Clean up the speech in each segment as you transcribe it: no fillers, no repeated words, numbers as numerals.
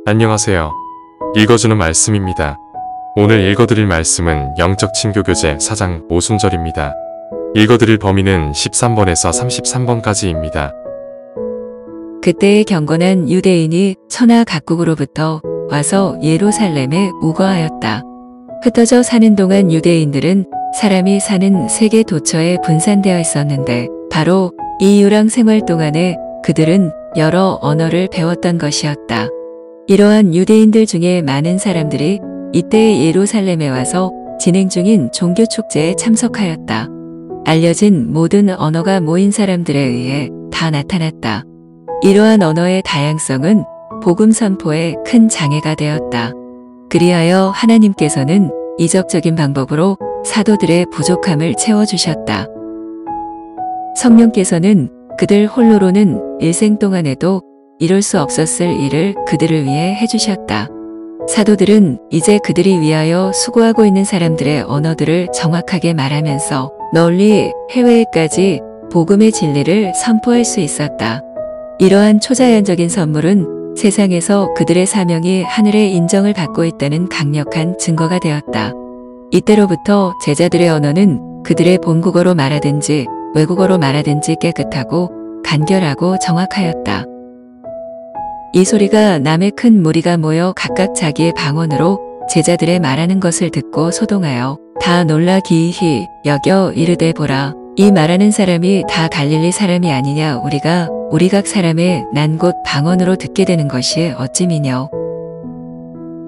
안녕하세요. 읽어주는 말씀입니다. 오늘 읽어드릴 말씀은 영적 친교 교재 4장 5순절입니다. 읽어드릴 범위는 13번에서 33번까지입니다. 그때의 경건한 유대인이 천하 각국으로부터 와서 예루살렘에 우거하였다. 흩어져 사는 동안 유대인들은 사람이 사는 세계 도처에 분산되어 있었는데 바로 이 유랑 생활 동안에 그들은 여러 언어를 배웠던 것이었다. 이러한 유대인들 중에 많은 사람들이 이때 예루살렘에 와서 진행 중인 종교 축제에 참석하였다. 알려진 모든 언어가 모인 사람들에 의해 다 나타났다. 이러한 언어의 다양성은 복음 선포에 큰 장애가 되었다. 그리하여 하나님께서는 이적적인 방법으로 사도들의 부족함을 채워주셨다. 성령께서는 그들 홀로로는 일생 동안에도 이룰 수 없었을 일을 그들을 위해 해주셨다. 사도들은 이제 그들이 위하여 수고하고 있는 사람들의 언어들을 정확하게 말하면서 널리 해외에까지 복음의 진리를 선포할 수 있었다. 이러한 초자연적인 선물은 세상에서 그들의 사명이 하늘의 인정을 받고 있다는 강력한 증거가 되었다. 이때로부터 제자들의 언어는 그들의 본국어로 말하든지 외국어로 말하든지 깨끗하고 간결하고 정확하였다. 이 소리가 남의 큰 무리가 모여 각각 자기의 방언으로 제자들의 말하는 것을 듣고 소동하여 다 놀라 기이히 여겨 이르되 보라, 이 말하는 사람이 다 갈릴리 사람이 아니냐. 우리가 우리 각 사람의 난 곳 방언으로 듣게 되는 것이 어찌미뇨.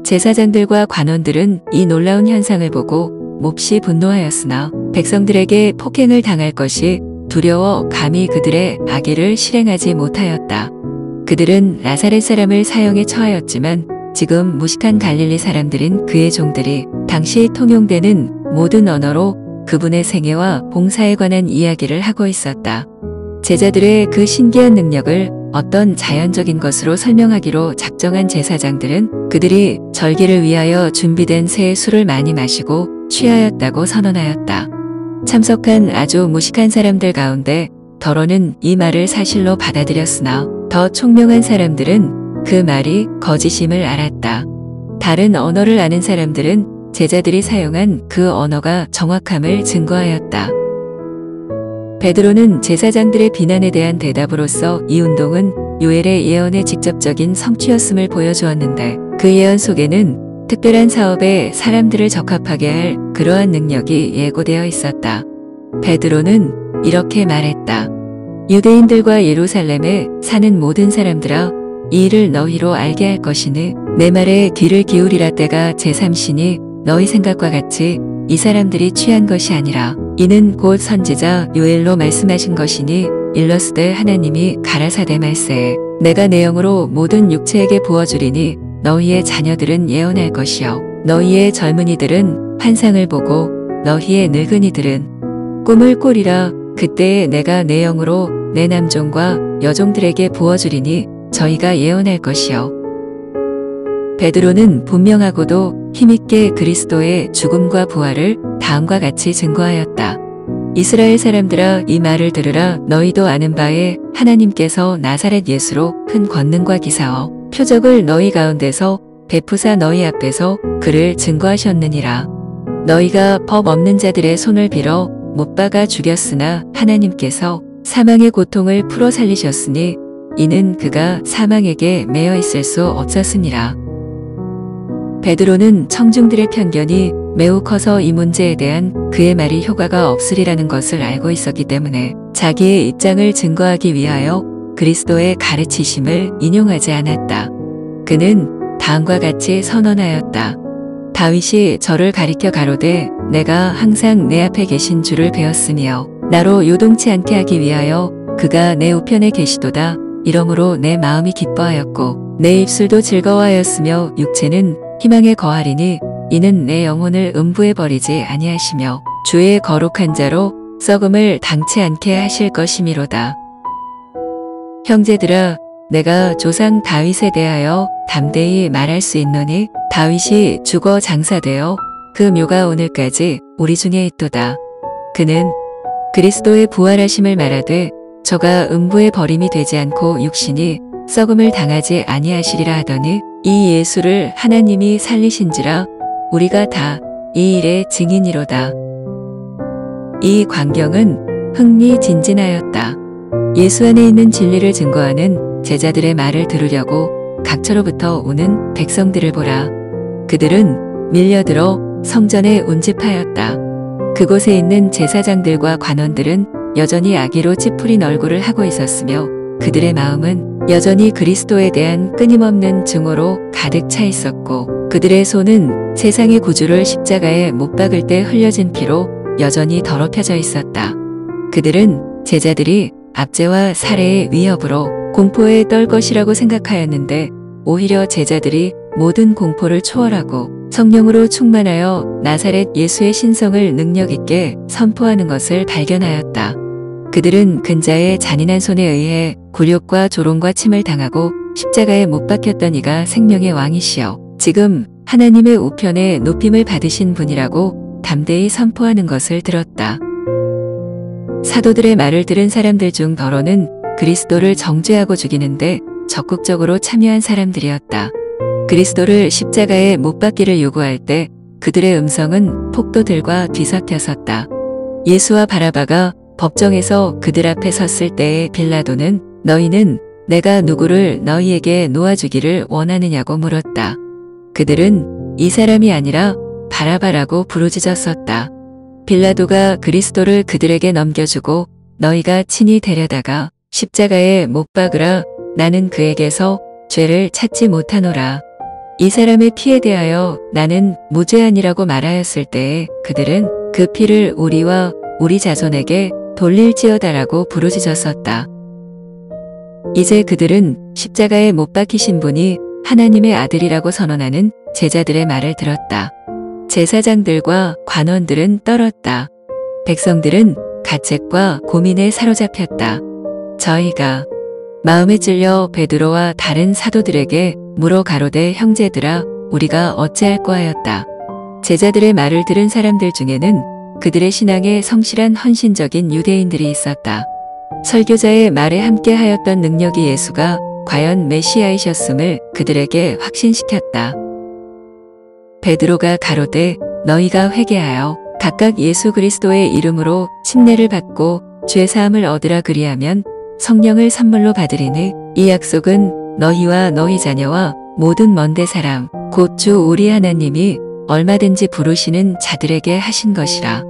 제사장들과 관원들은 이 놀라운 현상을 보고 몹시 분노하였으나 백성들에게 폭행을 당할 것이 두려워 감히 그들의 악의를 실행하지 못하였다. 그들은 나사렛 사람을 사형에 처하였지만 지금 무식한 갈릴리 사람들인 그의 종들이 당시 통용되는 모든 언어로 그분의 생애와 봉사에 관한 이야기를 하고 있었다. 제자들의 그 신기한 능력을 어떤 자연적인 것으로 설명하기로 작정한 제사장들은 그들이 절기를 위하여 준비된 새의 술을 많이 마시고 취하였다고 선언하였다. 참석한 아주 무식한 사람들 가운데 더러는 이 말을 사실로 받아들였으나 더 총명한 사람들은 그 말이 거짓임을 알았다. 다른 언어를 아는 사람들은 제자들이 사용한 그 언어가 정확함을 증거하였다. 베드로는 제사장들의 비난에 대한 대답으로서 이 운동은 요엘의 예언의 직접적인 성취였음을 보여주었는데 그 예언 속에는 특별한 사업에 사람들을 적합하게 할 그러한 능력이 예고되어 있었다. 베드로는 이렇게 말했다. 유대인들과 예루살렘에 사는 모든 사람들아, 이 일을 너희로 알게 할 것이니 내 말에 귀를 기울이라. 때가 제3시니 너희 생각과 같이 이 사람들이 취한 것이 아니라 이는 곧 선지자 요엘로 말씀하신 것이니 일러스되 하나님이 가라사대 말세에 내가 내 영으로 모든 육체에게 부어주리니 너희의 자녀들은 예언할 것이요 너희의 젊은이들은 환상을 보고 너희의 늙은이들은 꿈을 꾸리라. 그때에 내가 내 영으로 내 남종과 여종들에게 부어주리니 저희가 예언할 것이요. 베드로는 분명하고도 힘있게 그리스도의 죽음과 부활을 다음과 같이 증거하였다. 이스라엘 사람들아, 이 말을 들으라. 너희도 아는 바에 하나님께서 나사렛 예수로 큰 권능과 기사와 표적을 너희 가운데서 베푸사 너희 앞에서 그를 증거하셨느니라. 너희가 법 없는 자들의 손을 빌어 못 박아 죽였으나 하나님께서 사망의 고통을 풀어 살리셨으니 이는 그가 사망에게 매여 있을 수 없었으니라. 베드로는 청중들의 편견이 매우 커서 이 문제에 대한 그의 말이 효과가 없으리라는 것을 알고 있었기 때문에 자기의 입장을 증거하기 위하여 그리스도의 가르치심을 인용하지 않았다. 그는 다음과 같이 선언하였다. 다윗이 저를 가리켜 가로되 내가 항상 내 앞에 계신 주를 배웠으며 나로 요동치 않게 하기 위하여 그가 내 우편에 계시도다. 이러므로 내 마음이 기뻐하였고 내 입술도 즐거워하였으며 육체는 희망에 거하리니 이는 내 영혼을 음부에 버리지 아니하시며 주의 거룩한 자로 썩음을 당치 않게 하실 것이미로다. 형제들아, 내가 조상 다윗에 대하여 담대히 말할 수 있노니 다윗이 죽어 장사되어 그 묘가 오늘까지 우리 중에 있도다. 그는 그리스도의 부활하심을 말하되 저가 음부에 버림이 되지 않고 육신이 썩음을 당하지 아니하시리라 하더니 이 예수를 하나님이 살리신지라 우리가 다 이 일의 증인이로다. 이 광경은 흥미진진하였다. 예수 안에 있는 진리를 증거하는 제자들의 말을 들으려고 각처로부터 오는 백성들을 보라. 그들은 밀려들어 성전에 운집하였다. 그곳에 있는 제사장들과 관원들은 여전히 악의로 찌푸린 얼굴을 하고 있었으며 그들의 마음은 여전히 그리스도에 대한 끊임없는 증오로 가득 차 있었고 그들의 손은 세상의 구주를 십자가에 못 박을 때 흘려진 피로 여전히 더럽혀져 있었다. 그들은 제자들이 압제와 살해의 위협으로 공포에 떨 것이라고 생각하였는데 오히려 제자들이 모든 공포를 초월하고 성령으로 충만하여 나사렛 예수의 신성을 능력 있게 선포하는 것을 발견하였다. 그들은 근자의 잔인한 손에 의해 굴욕과 조롱과 침을 당하고 십자가에 못 박혔던 이가 생명의 왕이시여 지금 하나님의 우편에 높임을 받으신 분이라고 담대히 선포하는 것을 들었다. 사도들의 말을 들은 사람들 중 더러는 그리스도를 정죄하고 죽이는데 적극적으로 참여한 사람들이었다. 그리스도를 십자가에 못 박기를 요구할 때 그들의 음성은 폭도들과 뒤섞였었다. 예수와 바라바가 법정에서 그들 앞에 섰을 때의 빌라도는 너희는 내가 누구를 너희에게 놓아주기를 원하느냐고 물었다. 그들은 이 사람이 아니라 바라바라고 부르짖었었다. 빌라도가 그리스도를 그들에게 넘겨주고 너희가 친히 데려다가 십자가에 못 박으라 나는 그에게서 죄를 찾지 못하노라. 이 사람의 피에 대하여 나는 무죄하니라고 말하였을 때에 그들은 그 피를 우리와 우리 자손에게 돌릴지어다라고 부르짖었었다. 이제 그들은 십자가에 못 박히신 분이 하나님의 아들이라고 선언하는 제자들의 말을 들었다. 제사장들과 관원들은 떨었다. 백성들은 가책과 고민에 사로잡혔다. 저희가 마음에 찔려 베드로와 다른 사도들에게 물어 가로되 형제들아 우리가 어찌할꼬 하였다. 제자들의 말을 들은 사람들 중에는 그들의 신앙에 성실한 헌신적인 유대인들이 있었다. 설교자의 말에 함께하였던 능력이 예수가 과연 메시아이셨음을 그들에게 확신시켰다. 베드로가 가로되 너희가 회개하여 각각 예수 그리스도의 이름으로 침례를 받고 죄사함을 얻으라 그리하면 성령을 선물로 받으리니 이 약속은 너희와 너희 자녀와 모든 먼데 사람 곧 주 우리 하나님이 얼마든지 부르시는 자들에게 하신 것이라.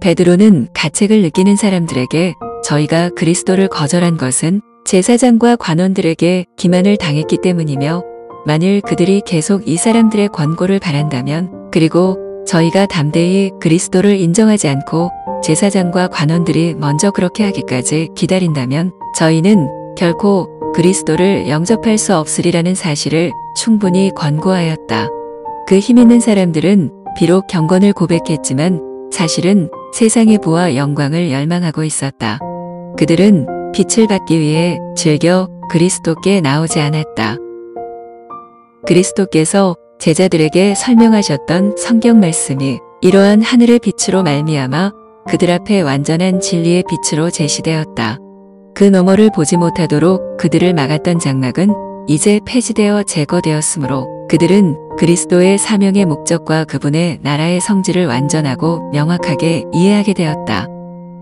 베드로는 가책을 느끼는 사람들에게 저희가 그리스도를 거절한 것은 제사장과 관원들에게 기만을 당했기 때문이며 만일 그들이 계속 이 사람들의 권고를 바란다면 그리고 저희가 담대히 그리스도를 인정하지 않고 제사장과 관원들이 먼저 그렇게 하기까지 기다린다면 저희는 결코 그리스도를 영접할 수 없으리라는 사실을 충분히 권고하였다. 그 힘있는 사람들은 비록 경건을 고백했지만 사실은 세상의 부와 영광을 열망하고 있었다. 그들은 빛을 받기 위해 즐겨 그리스도께 나오지 않았다. 그리스도께서 제자들에게 설명하셨던 성경 말씀이 이러한 하늘의 빛으로 말미암아 그들 앞에 완전한 진리의 빛으로 제시되었다. 그 너머를 보지 못하도록 그들을 막았던 장막은 이제 폐지되어 제거되었으므로 그들은 그리스도의 사명의 목적과 그분의 나라의 성질을 완전하고 명확하게 이해하게 되었다.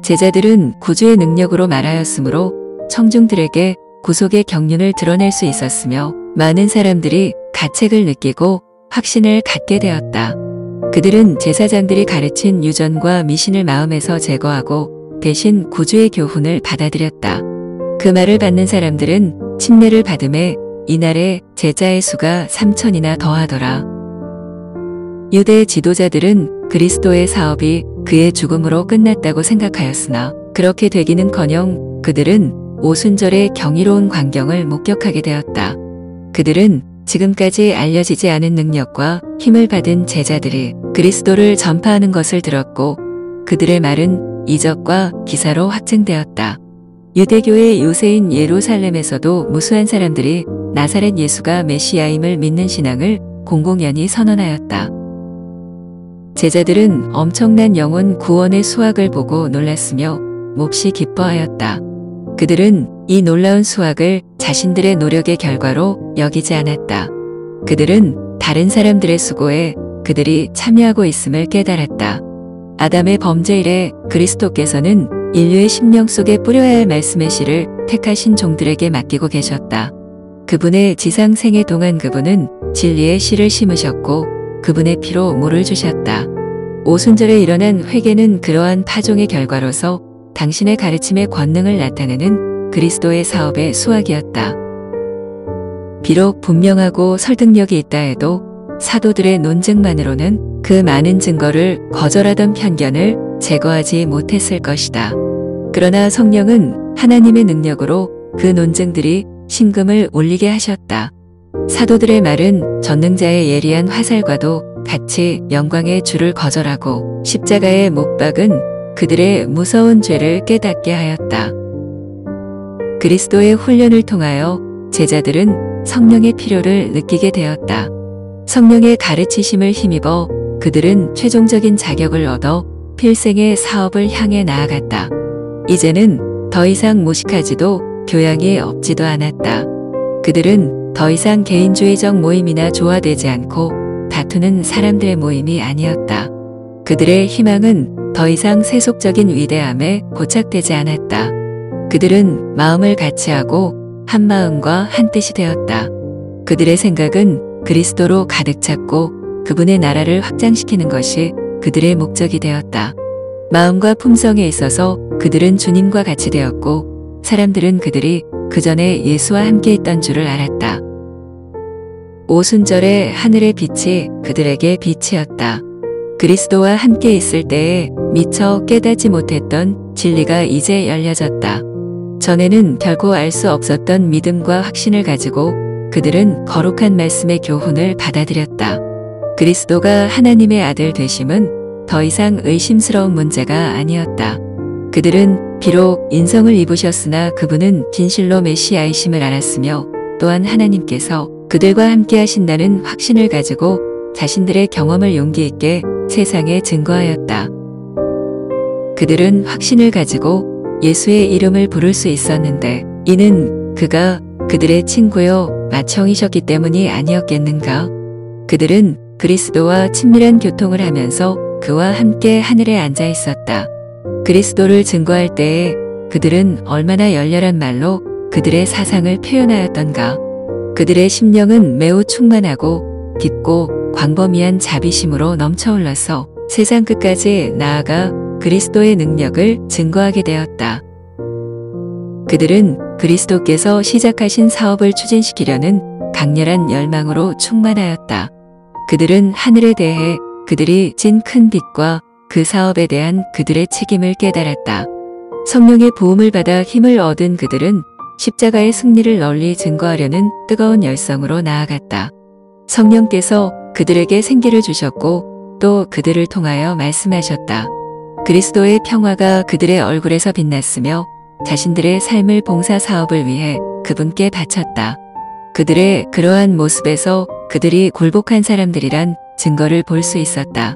제자들은 구주의 능력으로 말하였으므로 청중들에게 구속의 경륜을 드러낼 수 있었으며 많은 사람들이 가책을 느끼고 확신을 갖게 되었다. 그들은 제사장들이 가르친 유전과 미신을 마음에서 제거하고 대신 구주의 교훈을 받아들였다. 그 말을 받는 사람들은 침례를 받음에 이날에 제자의 수가 3,000이나 더하더라. 유대 지도자들은 그리스도의 사업이 그의 죽음으로 끝났다고 생각하였으나 그렇게 되기는커녕 그들은 오순절의 경이로운 광경을 목격하게 되었다. 그들은 지금까지 알려지지 않은 능력과 힘을 받은 제자들이 그리스도를 전파하는 것을 들었고 그들의 말은 이적과 기사로 확증되었다. 유대교의 요새인 예루살렘에서도 무수한 사람들이 나사렛 예수가 메시아임을 믿는 신앙을 공공연히 선언하였다. 제자들은 엄청난 영혼 구원의 수확을 보고 놀랐으며 몹시 기뻐하였다. 그들은 이 놀라운 수확을 자신들의 노력의 결과로 여기지 않았다. 그들은 다른 사람들의 수고에 그들이 참여하고 있음을 깨달았다. 아담의 범죄 이래 그리스도께서는 인류의 심령 속에 뿌려야 할 말씀의 씨를 택하신 종들에게 맡기고 계셨다. 그분의 지상 생애 동안 그분은 진리의 씨를 심으셨고 그분의 피로 물을 주셨다. 오순절에 일어난 회개는 그러한 파종의 결과로서 당신의 가르침의 권능을 나타내는 그리스도의 사업의 수확이었다. 비록 분명하고 설득력이 있다 해도 사도들의 논증만으로는 그 많은 증거를 거절하던 편견을 제거하지 못했을 것이다. 그러나 성령은 하나님의 능력으로 그 논증들이 신금을 울리게 하셨다. 사도들의 말은 전능자의 예리한 화살과도 같이 영광의 주를 거절하고 십자가에 못 박은 그들의 무서운 죄를 깨닫게 하였다. 그리스도의 훈련을 통하여 제자들은 성령의 필요를 느끼게 되었다. 성령의 가르치심을 힘입어 그들은 최종적인 자격을 얻어 필생의 사업을 향해 나아갔다. 이제는 더 이상 무식하지도 교양이 없지도 않았다. 그들은 더 이상 개인주의적 모임이나 조화되지 않고 다투는 사람들의 모임이 아니었다. 그들의 희망은 더 이상 세속적인 위대함에 고착되지 않았다. 그들은 마음을 같이 하고 한 마음과 한 뜻이 되었다. 그들의 생각은 그리스도로 가득 찼고 그분의 나라를 확장시키는 것이 그들의 목적이 되었다. 마음과 품성에 있어서 그들은 주님과 같이 되었고 사람들은 그들이 그 전에 예수와 함께 있던 줄을 알았다. 오순절의 하늘의 빛이 그들에게 빛이었다. 그리스도와 함께 있을 때에 미처 깨닫지 못했던 진리가 이제 열려졌다. 전에는 결코 알 수 없었던 믿음과 확신을 가지고 그들은 거룩한 말씀의 교훈을 받아들였다. 그리스도가 하나님의 아들 되심은 더 이상 의심스러운 문제가 아니었다. 그들은 비록 인성을 입으셨으나 그분은 진실로 메시아이심을 알았으며 또한 하나님께서 그들과 함께 하신다는 확신을 가지고 자신들의 경험을 용기 있게 세상에 증거하였다. 그들은 확신을 가지고 예수의 이름을 부를 수 있었는데 이는 그가 그들의 친구요 맏형이셨기 때문이 아니었겠는가? 그들은 그리스도와 친밀한 교통을 하면서 그와 함께 하늘에 앉아 있었다. 그리스도를 증거할 때에 그들은 얼마나 열렬한 말로 그들의 사상을 표현하였던가. 그들의 심령은 매우 충만하고 깊고 광범위한 자비심으로 넘쳐흘러서 세상 끝까지 나아가 그리스도의 능력을 증거하게 되었다. 그들은 그리스도께서 시작하신 사업을 추진시키려는 강렬한 열망으로 충만하였다. 그들은 하늘에 대해 그들이 진 큰 빛과 그 사업에 대한 그들의 책임을 깨달았다. 성령의 부음을 받아 힘을 얻은 그들은 십자가의 승리를 널리 증거하려는 뜨거운 열성으로 나아갔다. 성령께서 그들에게 생기를 주셨고 또 그들을 통하여 말씀하셨다. 그리스도의 평화가 그들의 얼굴에서 빛났으며 자신들의 삶을 봉사 사업을 위해 그분께 바쳤다. 그들의 그러한 모습에서 그들이 굴복한 사람들이란 증거를 볼 수 있었다.